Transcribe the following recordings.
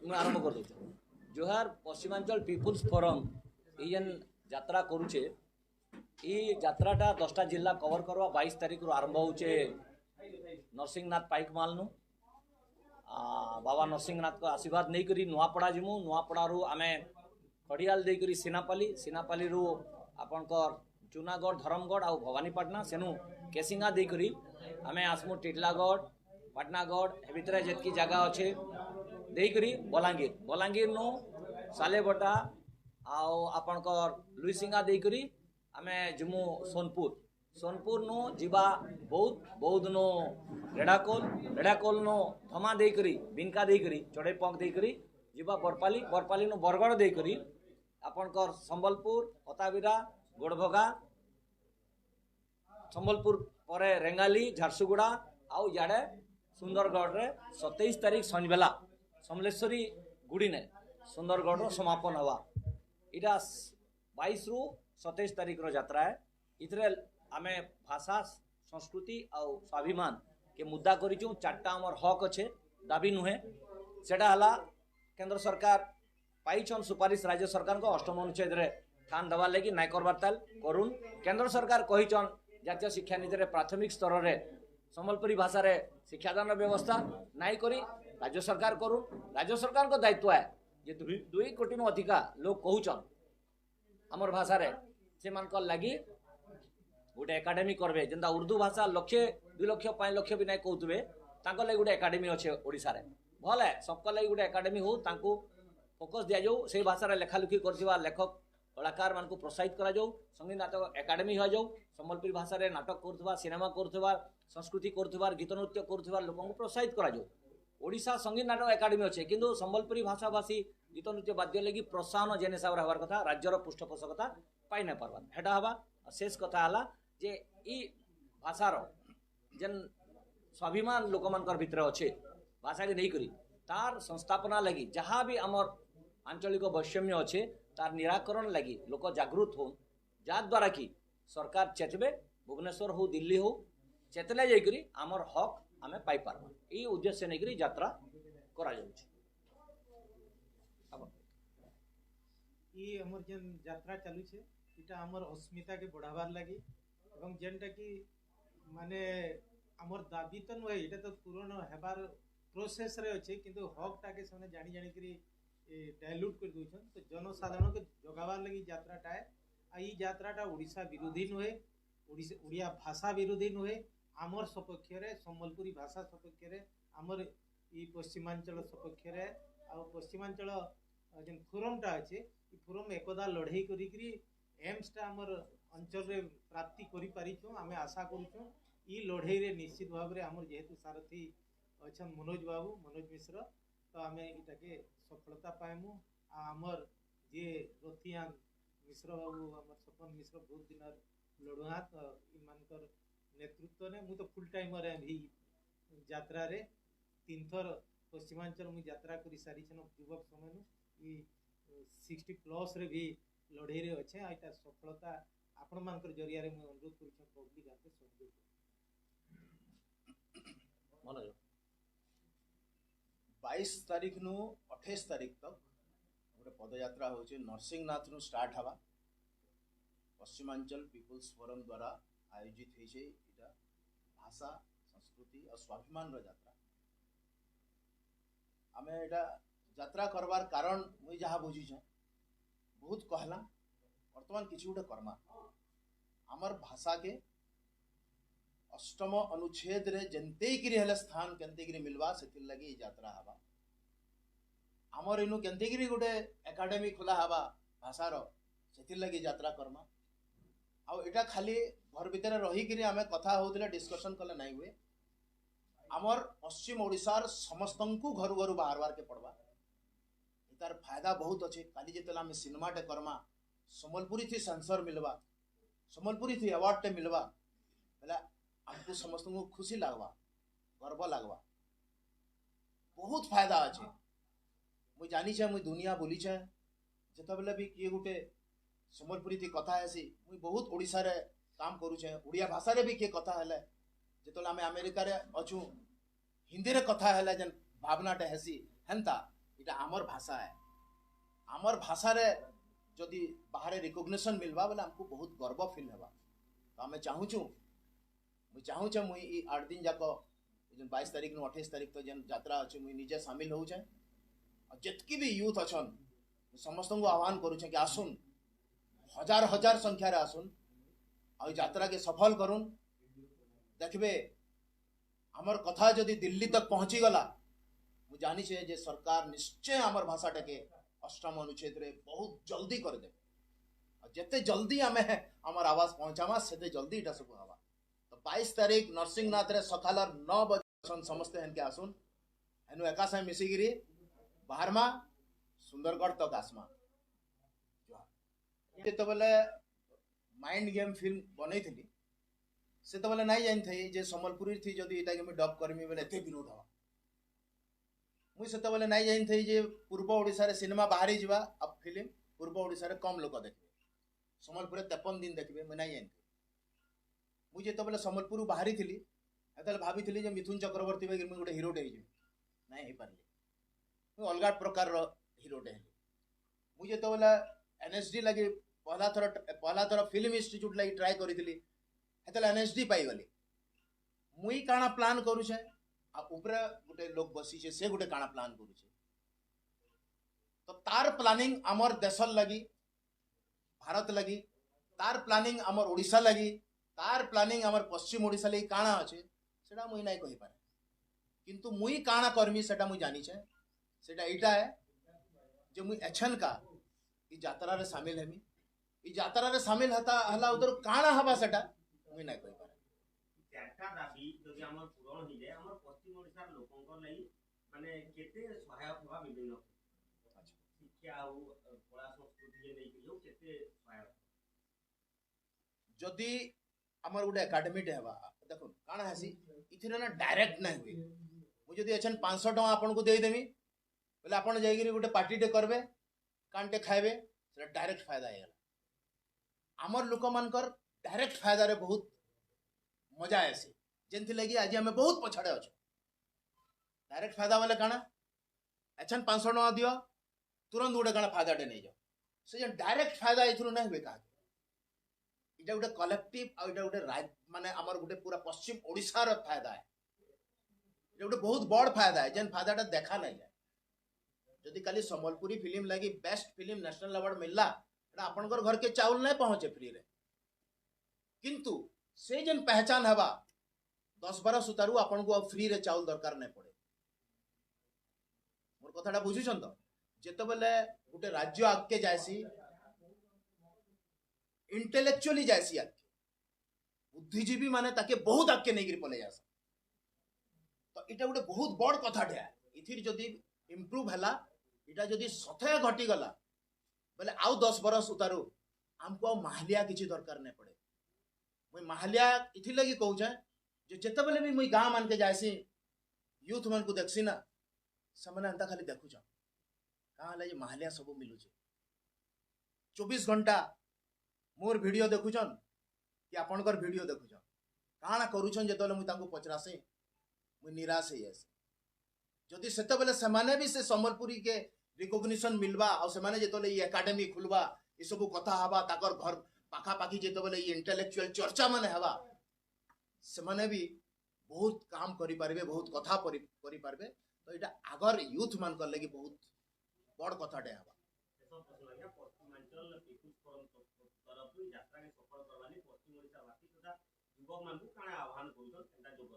मुझे आरंभ कर दूँ जोहार पश्चिमांचल पीपुल्स फोरम ये यात्रा करुचे ये यात्राटा 10टा जिला कवर करवा 22 तारीख रु आरंभ होचे नरसिंहनाथ पाइकमाल नु बाबा नरसिंहनाथ को आशीर्वाद नहीं करी नुआपड़ा जिमु नुआपड़ा रु आमे खड़ियाल दे करी सीनापाली रु आपनकर चुनागढ़ धर्मगढ़ आउ भवानीपाटना सेनु केसिंगा दे करी आमे आसमु टिटलागढ़ पाटनागढ़ ए भितरे जेतकी जगह अच्छे देकरी बलांगीर नु सालेबटा आउ आपनकर लुईसिंगा देकरी आमे जिमु सोनपुर नु जीवा बहुत नु रेडाकोल नु थमा देकरी बिनका देकरी चढ़े पंख देकरी जीवा बरपाली नु बरगढ़ देकरी आपनकर संबलपुर अताबिरा गोड़भगा संबलपुर परे रेंगाली झारसुगुड़ा आउ याडे सुंदरगढ़ रे 27 तारीख शनिबेला समलेश्वरी गुड़ी ने सुंदरगढ़ समापन हवा इटा 22 रु 27 तारीख रो यात्रा है इतरे आमे भाषा संस्कृति और स्वाभिमान के मुद्दा करिचु 4टा हमर हक अच्छे दाबी नुहे सेटा हला केंद्र सरकार पाइछन सुपारिश राज्य सरकार को 8म अनुच्छेद रे ठान दवा लगी नाय करबार ताल करुन केंद्र सरकार कहिछन जातीय शिक्षा नीति रे प्राथमिक स्तर रे संबलपुरी भाषा रे शिक्षादान व्यवस्था नाई करी राज्य सरकार करुन राज्य सरकार को दायित्व है जे 2 कोटी नु अधिका लोग कहउछन हमर भाषा रे से मान को लगी गोटे एकाडेमी करबे जेंदा उर्दू भाषा 1 लाख 2 लाख 5 लाख भी नाई कहउतबे तांको लागि गोटे एकाडेमी अच्छे ओडिसा रे भल है सबको लागि गोटे एकाडेमी हो तांको फोकस दिया जाऊ से भाषा रे लेखालुखी करथिबा लेखक कलाकार मान को प्रोत्साहित करा जाऊ संगीत नाटक एकाडेमी हो जाऊ संबलपुरी भाषा रे नाटक करथबा सिनेमा करथबा संस्कृति करथबा गीत नृत्य करथबा लोगों को प्रोत्साहित करा जाऊ ओडिशा संगीत नाटक एकाडेमी अच्छे किंतु संबलपुरी भाषा भाषी गीत नृत्य वाद्य लगी प्रोत्साहन जेन हिसाब रे हबार कथा राज्यर पृष्ठपोषकता पाई न पारबा हेटा हवा शेष कथा हला जे ई भाषार जेन स्वाभिमान लोक मानकर भितर अच्छे भाषा के नहीं करी तार संस्थापना लगी जहाँ भी आमर आंचलिक वैषम्य अच्छे तार निराकरण लगी लोक जागृत हो द्वारा कि सरकार चेतबे भुवनेश्वर हो दिल्ली हो चेतले जाइकरी आमर हक आमे पाई पारबा ई उद्देश्य नै करी यात्रा करा जाउछ ई हमर जेन यात्रा चालू छे इटा हमर अस्मिता के बढ़ावार लागि एवं जेनटा कि माने हमर दाबी त नय इटा तो पूर्ण हेबार प्रोसेस रे अछि किंतु हक टाके सने जानी जानी करी डायल्यूट कर दोछन तो जनसाधारण के जगावार लागि यात्राटा है ई यात्राटा ओडिशा विरोधी नहे ओडिया भाषा विरोधी नहे आमर सपक्ष रे संबलपुरी भाषा सपक्ष रे आमर ई पश्चिमांचल सपक्ष रे आ पश्चिमांचल जेन फोरमटा अछि ई फोरम एकदा लड़ाई करी एम्स टा आमर अंचल रे प्राप्ति करि पारिछु आमे आशा करूछु ई लड़ाई रे निश्चित भाव रे आमर जेहेतु सारथी अछन मनोज मिश्र तो आमे इटा के सफलता पाएमु आमर जे रथियान मिश्र बाबू आमर सपन मिश्र बहुत दिन लड़ुआत इमानकर नेतृत्व ने मु तो फुल टाइमर है भी यात्रा रे 3 थर पश्चिमांचल मु यात्रा करी सारी छन युवक समय नु 60 प्लस रे भी लड़ाई रे अच्छे आइटा सफलता आपण मानकर जरिया रे मु अनुरोध करू छ पब्लिक आके सहयोग मनोज 22 तारीख नु 28 तारीख तक गोटे पदयात्रा होचे नरसिंहनाथ नु स्टार्ट हवा पश्चिमांचल पीपुल्स फोरम द्वारा आयोजित होइछे इटा भाषा संस्कृति और स्वाभिमान रो यात्रा आमे एटा यात्रा करवार कारण मुई जहा बुझी छ बहुत कहला वर्तमान किछि गोटे कर्मा हमर भाषा के 8म अनुच्छेद रे जंते गिरी हले स्थान केंते गिरी मिलवा सेति लगी यात्रा हवा हमर इनु केंते गिरी गोटे एकेडमी खुला हवा भाषा रो सेति लगी यात्रा कर्मा आ एटा खाली घर भीतर रही गिरी आमे कथा होतले डिस्कशन कले नाही हुए हमर पश्चिम ओडिसार समस्तंकु घर घर बाहरवार के पड़वा तार फायदा बहुत अच्छे काली जेतला में सिनेमा टे कर्मा संबलपुरी थी सेंसर मिलवा संबलपुरी थी अवार्ड टे मिलवा बेला हमको समस्त को खुशी लगवा गर्व लगवा बहुत फायदा अच्छे मुई जानी छे मुई दुनिया बोली छे जत बेले भी किए गोटे संबलपुरी थी कथा हेसी मुई बहुत ओडिसा रे काम करू छे ओडिया भाषा रे भी किए कथा हेले जतला आमे अमेरिका रे अछु हिंदी रे कथा हेले जन भावना टे हेसी हेंता इटा आमर भाषा है आमर भाषा रे जदि बाहर रिकग्निशन मिलवा बोले हमको बहुत गर्व फील हेबा तो आम चाहूँ मुई 8 दिन जाक 22 तारीख नु 28 तारीख तो जेन यात्रा अच्छे मुई निजे सामिल हो जाए और जितकी भी यूथ अच्छन समस्त को आह्वान करुचे कि आसुन हजार हजार संख्यार आसुन और यात्रा के सफल करुन देखबे आमर कथा जदि दिल्ली तक पहुंची गला मु जानी छे जे सरकार निश्चय आमर भाषाटा के अष्टम अनुच्छेद रे बहुत जल्दी कर दे और जिते जल्दी आमे आमर आवाज पहुंचामा सेते जल्दी इटा सब हवा तो 22 तारीख नरसिंहनाथ रे सकालर 9 बजे समस्ते हन के आसुन एनु एका साथ मिसिगिरी बाहरमा सुंदरगढ़ तक आसमा तो बोले माइंड गेम फिल्म बनई थी से तो बोले नहीं जान थी जे सम्बलपुरी थी जदि इटा के मैं डब करमी बोले एते विरोध हवा मुई से तो बोले नहीं जान थी जे पूर्व ओडिसा रे सिनेमा बाहरी जीवा अब फिल्म पूर्व ओडिसा रे कम लोग देखबे सम्बलपुर 53 दिन देखबे मैं नहीं जान थी मुई जे तो बोले सम्बलपुर बाहरी थी एतले भाभी थी जे मिथुन चक्रवर्ती बे मुई गोटे हीरोटे हे नहीं हे पारली मुई अलग प्रकार रो हीरोटे हे मुई जे तो बोले एनएसडी लगी पहला थर फिल्म इंस्टीट्यूट लगी ट्राई करी हेतले एनएसडी पाई गली मुई काना प्लान करूछे आ ऊपर गोटे लोग बसी छे से गोटे काना प्लान करूछे तो तार प्लानिंग हमर देशर लगी भारत लगी तार प्लानिंग हमर ओडिसा लगी तार प्लानिंग हमर पश्चिम ओडिसा लगी काना अछि सेटा मुई नाही कहि पारे किंतु मुई काना करमी सेटा मुई जानी छे सेटा एटा है जे मुई एछन का ई यात्रा रे शामिल हेमी ई यात्रा रे शामिल हला उधर काना हबा सेटा मुई नाही कहि पारे चारटा दाबी जदि हमर पूरण हि जाय हमर पश्चिम ओडिसा लोकंकर लागि माने केते सहायक होबा विभिन्न शिक्षा आ कला संस्कृति जे नै कियो केते सहायक जदि हमर गोटे एकेडमी टे हेबा देखो काना हसी इथिरे ना डायरेक्ट नै हुई मु जदि एछन 500 टका आपन को देई देमी बोले आपन जाईगिरी गोटे पार्टी टे करबे कानटे खाइबे सेटा डायरेक्ट फायदा आएगा आमर लोक मानकर डायरेक्ट फायदा रे बहुत मजा आसी जेंथि लगी आज हमें बहुत पछाड़े अच्छे डायरेक्ट फायदा वाले काना एछन 500 टका दियो तुरंत गोटे काना फायदा टे नहीं जाओ से जे डायरेक्ट फायदा इथुरु नहीं हुए का इटा गोटे कलेक्टिव आ इटा गोटे माने हमर गोटे पूरा पश्चिम ओडिसा रो फायदा है इटा गोटे बहुत बड़ फायदा है जेन फायदाटा देखा नहीं जाए जदि खाली सम्बलपुरी फिल्म लगी बेस्ट फिल्म नेशनल अवार्ड मिलला एटा आपनकर घर के चाउल नहीं पहुंचे फ्री रे किंतु से जेन पहचान हवा 10-12 सुतारू आपन को फ्री रे चाउल दरकार नहीं पड़े मोर कथाटा बुझुछन तो जेते बेले गोटे राज्य आगे जायसी इंटेलेक्चुअली जायसी आगे बुद्धिजीवी माने ताके बहुत आगे नहीं गिर पले जासा तो इटा गोटे बहुत बड़ कथाटे है इथिर जदि इम्प्रूव हला इटा जदि सथे घटी गला बोले आउ 10 बरस उतारू हमको माहलिया किछि दरकार नहीं पड़े मुई माहलिया इथि लगी कहू छे जे जेते बेले भी मुई गां मान के जायसी यूथ मन को देखसी ना समने अंता खाली देखु छ कहां ले माहलिया सब मिलु छे 24 घंटा मोर वीडियो देखु छन कि आपनकर वीडियो देखु छ काना करू छन जेते मुई तांको पचरासे मुई निराश हे आसी जदि सेते बेले समाने भी से सम्बलपुरी के रिकॉग्निशन मिलवा और से माने जेते ये एकेडमी खुलवा ये सब कथा हवा ताकर घर पाखा पाखी जेते बेले ये इंटेलेक्चुअल चर्चा माने हवा से माने भी बहुत काम करि पारबे बहुत कथा करि पारबे तो इटा आगर यूथ मान कर लगी बहुत बड़ कथाटे हवा पश्चिमांचल पीपुल्स फोरम तरफ यात्रा के सफल करवानी पश्चिम ओडिसा वासी तथा युवक मान को काना आह्वान करूछन एटा जोग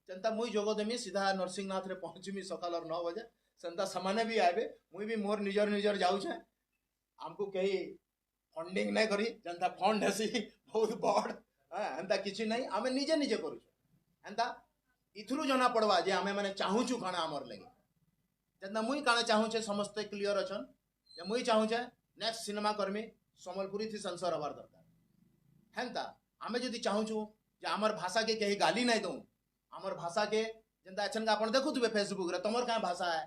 जनता मुई जोग देमी सीधा नरसिंहनाथ रे पहुंचमी सकाल 9 बजे संता समाने भी आबे मुई भी मोर निजर जाऊ छे हमको कही फंडिंग नहीं करी जनता फंड हेसी बहुत बड़ एंता किछि नहीं आमे निजे करू एंता इथुरु जना पड़वा जे आमे माने चाहू छु खाना हमर लगे जनता मुई काना चाहू छे समस्त क्लियर अछन जे मुई चाहू छे नेक्स्ट सिनेमा कर्मी सम्बलपुरी थी संसार हबार दरकार हेंता आमे जदी चाहू छु जे हमर भाषा के कही गाली नहीं दऊ हमर भाषा के जनता अछन का अपन देखुतबे फेसबुक रे तमर का भाषा है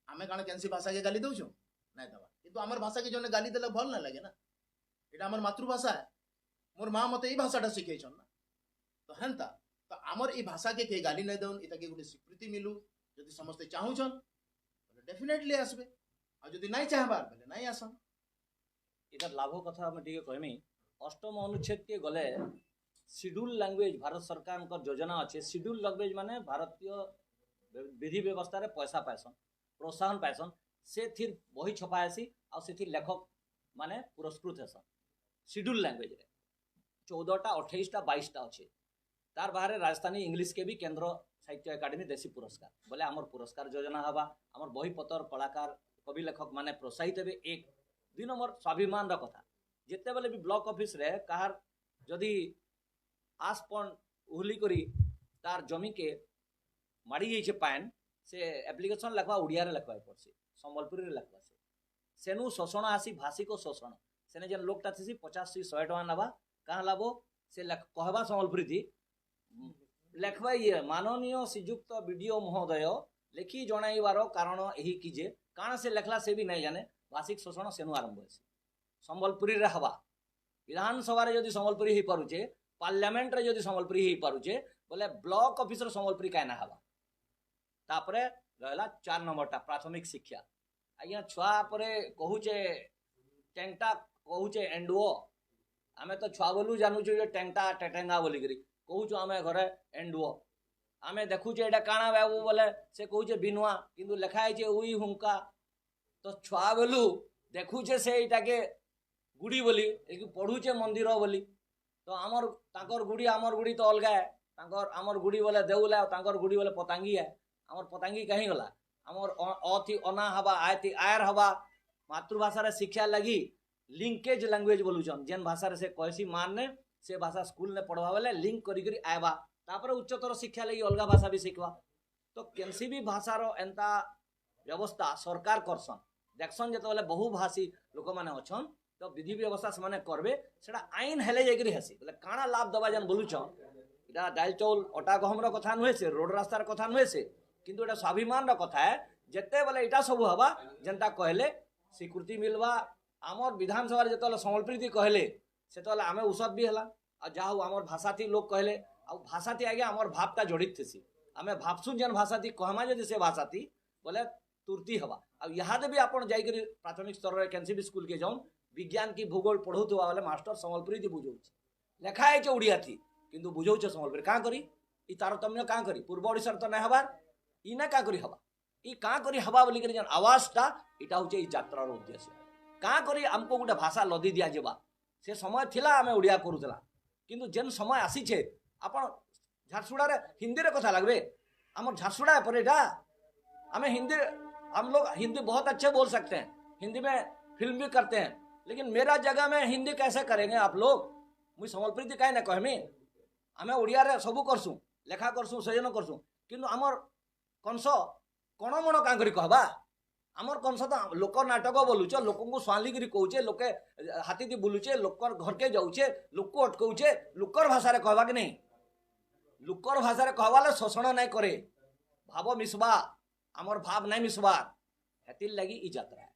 आमे काना केनसी भाषा के गाली दऊ छु नहीं दवा किंतु हमर भाषा के जने गाली देले भल ना लगे ना एटा हमर मातृभाषा है मोर मां मते ई भाषाटा सिखै छन ना तो हेंता तो हमर ई भाषा के गाली नहीं दउन इता के गुटे स्वीकृति मिलू जदि समस्त चाहू छन डेफिनेटली आसबे आ जदि नहीं चाहबार बेले नहीं आसन इधर लाभ कथा मैं टी कहमी अष्टम अनुच्छेद के गले शिड्यूल लैंग्वेज भारत सरकार योजना अच्छे शिड्यूल लैंग्वेज माने भारतीय विधि व्यवस्था रे पैसा पाइसन प्रोत्साहन पाइसन से थिर बही छपा हेसी आ से लेखक माने पुरस्कृत हेसन शिड्यूल लैंग्वेज रे 14टा 28टा 22टा अच्छे तार बाहर राजस्थानी इंग्लिश के भी केंद्र साहित्य एकाडेमी देसी पुरस्कार बोले आमर पुरस्कार योजना हवा आमर बही पतर कलाकार कवि लेखक माने प्रोत्साहित हे एक 2 नंबर स्वाभिमान कथा जिते बेले भी ब्लॉक ऑफिस रे कहार जदि आसपन उहली करी तार जमी के माड़ी जाइए पान से एप्लिकेशन लिखवा उड़िया लिखवा पड़सी संबलपुरी लिखवा से सेनु शोषण आसी भाषिक शोषण सेने जेन लोकटा थी 50-100 टका नवा कहाँ लाभ से कहवा संबलपुरी थी लेखवा ये माननीय श्रीजुक्त बीडीओ महोदय लिखि जणाइबार कारण यही कि जे काण से लेखला से भी नहीं जाने भाषिक शोषण सेनु आरंभ है संबलपुरी रे हवा विधानसभा रे जदि संबलपुरी हो पारुचे पार्लियामेंट रे जदि संबलपुरी हो पारुचे बोले ब्लॉक ऑफिस रे संबलपुरी काहे ना हवा तापरे रहला 4 नंबरटा प्राथमिक शिक्षा आज्ञा छुआ परे कहूचे टेंगटा कहूचे एंडुओ आमे तो छुआ बोलू जानू जे टेंगटा टेटेंगा बोली करी कहूछु आमे घरे एंडुओ आमे देखुचे एटा काना बाबू बोले से कहूचे बिनुआ किंतु लेखा है उई हुंका तो छुआ बोलू देखुचे से एटा के गुड़ी बोली पढ़ुचे मंदिर बोली तो आमर तांकर गुड़ी आमर गुड़ी तो अलग है तांकर आमर गुड़ी बोले देउला तांकर गुड़ी बोले पतांगी है आमर पतांगी कहीं गला आमर अथी अना हवा आयती आयर हवा मातृभाषा रे शिक्षा लगी लिंकेज लैंग्वेज बोलुचन जेन भाषा रे से कहसी माने से भाषा स्कूल ने पढ़वा बेले लिंक करी करी आयबा तापर उच्चतर शिक्षा लगी अलग भाषा भी शिखवा तो केनसी भी भाषा रो एंता व्यवस्था सरकार करसन देखसन जत बेले बहुभाषी लोक माने अछन तो विधि व्यवस्था से माने करबे सेटा आईन हेले जाकरी हसी बोले काना लाभ दबा जन बोलुचन इटा दाल चाउल अटा गहम रो कथा नुहे से रोड रास्ता रो कथा नुहे से किंतु एटा स्वाभिमान रो कथा है जेते बेले इटा सब हवा जनता कहले स्वीकृति मिलवा आमर विधानसभा जत संबलपुरी कहले से तो आमे औषध भी हला आ जाहु आमर भाषा थी लोग कहले आ भाषा थी आगे आमर भावटा जड़ित थी आमे भावसुन जन भाषा थी कहमा जदि से भाषा थी बोले तुरती हवा आ यहाँ भी आपन जाइकरी प्राथमिक स्तर रे केनसी भी स्कूल के जाऊन विज्ञान की भूगोल पढ़ौथुआ वाले मास्टर संबलपुरी थी बुझौछ लेखा है उड़िया थी किंतु बुझौछ संबलपुरी का करी ई तारतम्य का करी पूर्व ओडिशा तो नहीं हबार ई ना का करी हवा ई का करी हवा बोली करी जन आवाजटा इटा होचे ई यात्रार उद्देश्य का करी हमको गोटे भाषा लदी दिया जेबा से समय थिला आमे उड़िया करूतला किंतु जेन समय आसी छे आपण झारसुड़ा रे हिंदी रे कथा लागबे हमर झारसुड़ा पर एटा हमें हिंदी हम लोग हिंदी बहुत अच्छे बोल सकते हैं हिंदी में फिल्म भी करते हैं लेकिन मेरा जगह में हिंदी कैसे करेंगे आप लोग मुझे संबलपुरी कहे ना कहमी हमें उड़िया रे सबू करसु लेखा करसु सृजन करसु किंतु आमर कंस कण मण का करी कहबा आमर कंस तो लोक नाटक बोलुचे लोक को स्वालिगिरी कहूचे लोके हाथी दी बुलुचे लोकर घर के जाऊचे लोक को अटकाउचे लोकर भाषा रे कहबा कि नहीं लोकर भाषा रे कहवाले शोषण नहीं करे भाव मिसबा आमर भाव नहीं मिसबार हेतिल लगी ई यात्रा।